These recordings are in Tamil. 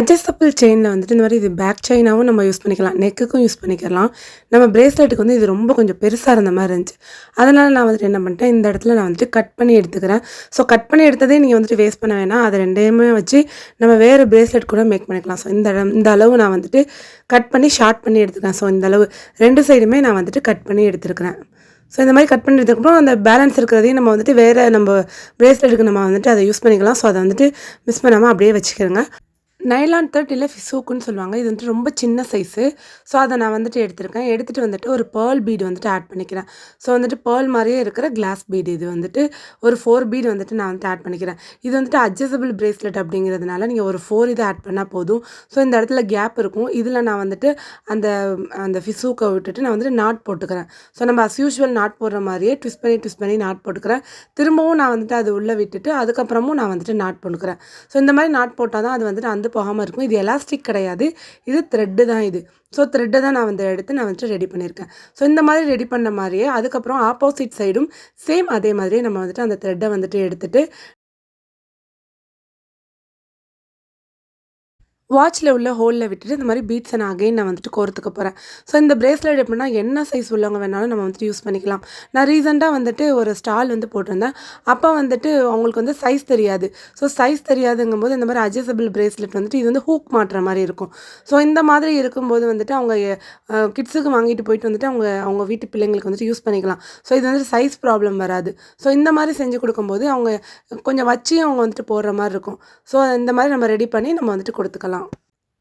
அட்ஜஸ்டபிள் செயினில் வந்துட்டு இந்த மாதிரி இது பேக் செயினாகவும் நம்ம யூஸ் பண்ணிக்கலாம், நெக்குக்கும் யூஸ் பண்ணிக்கலாம். நம்ம பிரேஸ்லெட்டுக்கு வந்து இது ரொம்ப கொஞ்சம் பெருசாக இருந்த மாதிரி இருந்துச்சு. அதனால் நான் வந்துட்டு என்ன பண்ணிட்டேன், இந்த இடத்துல நான் வந்துட்டு கட் பண்ணி எடுத்துக்கிறேன். ஸோ கட் பண்ணி எடுத்ததே நீங்கள் வந்துட்டு வேஸ்ட் பண்ண வேணாம். அது ரெண்டையுமே வச்சு நம்ம வேறு பிரேஸ்லெட் கூட மேக் பண்ணிக்கலாம். ஸோ இந்த அளவு நான் வந்துட்டு கட் பண்ணி ஷார்ட் பண்ணி எடுத்துக்கிறேன். ஸோ இந்த அளவு 2 சைடுமே நான் வந்துட்டு கட் பண்ணி எடுத்துருக்கிறேன். ஸோ இந்த மாதிரி கட் பண்ணதுக்கப்புறம் அந்த பேலன்ஸ் இருக்கிறதையும் நம்ம வந்துட்டு வேறு நம்ம பிரேஸ்லெட்டுக்கு நம்ம வந்துட்டு அதை யூஸ் பண்ணிக்கலாம். ஸோ அதை வந்துட்டு மிஸ் பண்ணாமல் அப்படியே வச்சுக்கிறேங்க. நைலான் த்ரெட் இல்லை ஃபிசூக்குன்னு சொல்லுவாங்க. இது வந்துட்டு ரொம்ப சின்ன சைஸு. ஸோ அதை நான் வந்துட்டு எடுத்திருக்கேன். எடுத்துகிட்டு வந்துட்டு ஒரு பேர்ல் பீடு வந்துட்டு ஆட் பண்ணிக்கிறேன். ஸோ வந்துட்டு பேர்ல் மாதிரியே இருக்கிற கிளாஸ் பீடு இது வந்துட்டு ஒரு 4 பீடு வந்துட்டு நான் வந்துட்டு ஆட் பண்ணிக்கிறேன். இது வந்துட்டு அட்ஜஸ்டபிள் பிரேஸ்லெட் அப்படிங்கிறதுனால நீங்கள் ஒரு 4 இது ஆட் பண்ணால் போதும். ஸோ இந்த இடத்துல கேப் இருக்கும். இதில் நான் வந்துட்டு அந்த அந்த ஃபிசூக்கை விட்டுட்டு நான் வந்துட்டு நாட் போட்டுக்கிறேன். ஸோ நம்ம அஸ் யூஷுவல் நாட் போடுற மாதிரியே ட்விஸ்ட் பண்ணி நாட் போட்டுக்கிறேன். திரும்பவும் நான் வந்துட்டு அது உள்ளே விட்டுட்டு அதுக்கப்புறமும் நான் வந்துட்டு நாட் போட்டுக்கிறேன். ஸோ இந்த மாதிரி நாட் போட்டால் தான் அது வந்துட்டு அந்த போகாமல் இருக்கும். இது எலாஸ்டிக் கிடையாது, இது த்ரெட்டு தான் இது. ஸோ த்ரெட்டை தான் நான் வந்து எடுத்து நான் வந்துட்டு ரெடி பண்ணியிருக்கேன். ஸோ இந்த மாதிரி ரெடி பண்ண மாதிரியே அதுக்கப்புறம் ஆப்போசிட் சைடும் சேம் அதே மாதிரியே நம்ம வந்துட்டு அந்த த்ரெட்டை வந்துட்டு எடுத்துட்டு வாட்சில் உள்ள ஹோலில் விட்டுட்டு இந்த மாதிரி பீட்ஸை நான் வந்துட்டு கோர்த்துக்க போகிறேன். ஸோ இந்த பிரேஸ்லெட் எப்படின்னா என்ன சைஸ் உள்ளவங்க வேணாலும் நம்ம வந்துட்டு யூஸ் பண்ணிக்கலாம். நான் ரீசெண்டாக வந்துட்டு ஒரு ஸ்டால் வந்து போட்டிருந்தேன். அப்போ வந்துட்டு அவங்களுக்கு வந்து சைஸ் தெரியாது. ஸோ சைஸ் தெரியாதுங்கும்போது இந்த மாதிரி அட்ஜஸ்டபிள் பிரேஸ்லெட் வந்துட்டு இது வந்து ஹூக் மாட்டுற மாதிரி இருக்கும். ஸோ இந்த மாதிரி இருக்கும்போது வந்துட்டு அவங்க கிட்ஸுக்கு வாங்கிட்டு போயிட்டு வந்துட்டு அவங்க வீட்டு பிள்ளைங்களுக்கு வந்துட்டு யூஸ் பண்ணிக்கலாம். ஸோ இது வந்துட்டு சைஸ் ப்ராப்ளம் வராது. ஸோ இந்த மாதிரி செஞ்சு கொடுக்கும்போது அவங்க கொஞ்சம் வச்சு அவங்க வந்துட்டு போடுற மாதிரி இருக்கும். ஸோ இந்த மாதிரி நம்ம ரெடி பண்ணி நம்ம வந்துட்டு கொடுத்துக்கலாம்.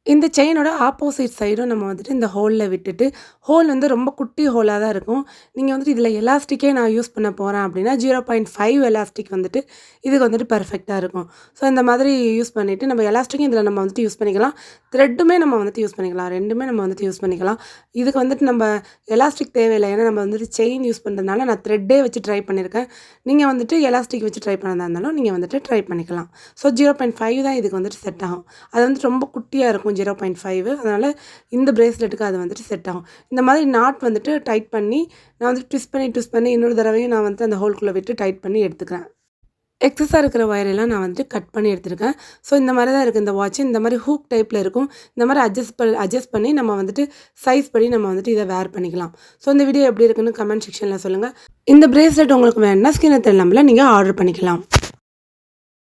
இந்த செயினோட ஆப்போசிட் சைடும் நம்ம வந்துட்டு இந்த ஹோலில் விட்டுட்டு, ஹோல் வந்து ரொம்ப குட்டி ஹோலாக தான் இருக்கும். நீங்கள் வந்துட்டு இதில் எலாஸ்டிக்கே நான் யூஸ் பண்ண போகிறேன் அப்படின்னா 0.5 எலாஸ்டிக் வந்துட்டு இதுக்கு வந்துட்டு பர்ஃபெக்டாக இருக்கும். ஸோ இந்த மாதிரி யூஸ் பண்ணிவிட்டு நம்ம எலாஸ்டிக்கும் இதில் நம்ம வந்துட்டு யூஸ் பண்ணிக்கலாம், த்ரெட்டுமே நம்ம வந்துட்டு யூஸ் பண்ணிக்கலாம், ரெண்டுமே நம்ம வந்துட்டு யூஸ் பண்ணிக்கலாம். இதுக்கு வந்துட்டு நம்ம எலாஸ்டிக் தேவையில்லை, ஏன்னா நம்ம வந்துட்டு செயின் யூஸ் பண்ணுறதுனால நான் த்ரெட்டே வச்சு ட்ரை பண்ணியிருக்கேன். நீங்கள் வந்துட்டு எலாஸ்டிக் வச்சு ட்ரை பண்ணதா இருந்தாலும் நீங்கள் வந்துட்டு ட்ரை பண்ணிக்கலாம். ஸோ 0.5 தான் இதுக்கு வந்துட்டு செட் ஆகும். அது வந்துட்டு ரொம்ப குட்டியாக இருக்கும் 0.5. அதனால் இந்த பிரேஸ்லெட்டுக்கு அது வந்துட்டு செட் ஆகும். இந்த மாதிரி நாட் வந்துட்டு டைட் பண்ணி நான் வந்துட்டு ட்விஸ்ட் பண்ணி இன்னொரு தடவையும் நான் வந்துட்டு அந்த ஹோல்குள்ளே விட்டு டைட் பண்ணி எடுத்துக்கிறேன். எக்ஸஸாக இருக்கிற ஒயரெல்லாம் நான் வந்துட்டு கட் பண்ணி எடுத்துருக்கேன். ஸோ இந்த மாதிரி தான் இருக்குது இந்த வாட்ச். இந்த மாதிரி ஹூக் டைப்பில் இருக்கும். இந்த மாதிரி அட்ஜஸ்ட் பண்ணி நம்ம வந்துட்டு சைஸ் படி நம்ம வந்துட்டு இதை வேர் பண்ணிக்கலாம். ஸோ இந்த வீடியோ எப்படி இருக்குன்னு கமெண்ட் செக்ஷனில் சொல்லுங்கள். இந்த பிரேஸ்லெட் உங்களுக்கு வேணும்னா ஸ்கின் நம்பரில் நீங்கள் ஆர்டர் பண்ணிக்கலாம்.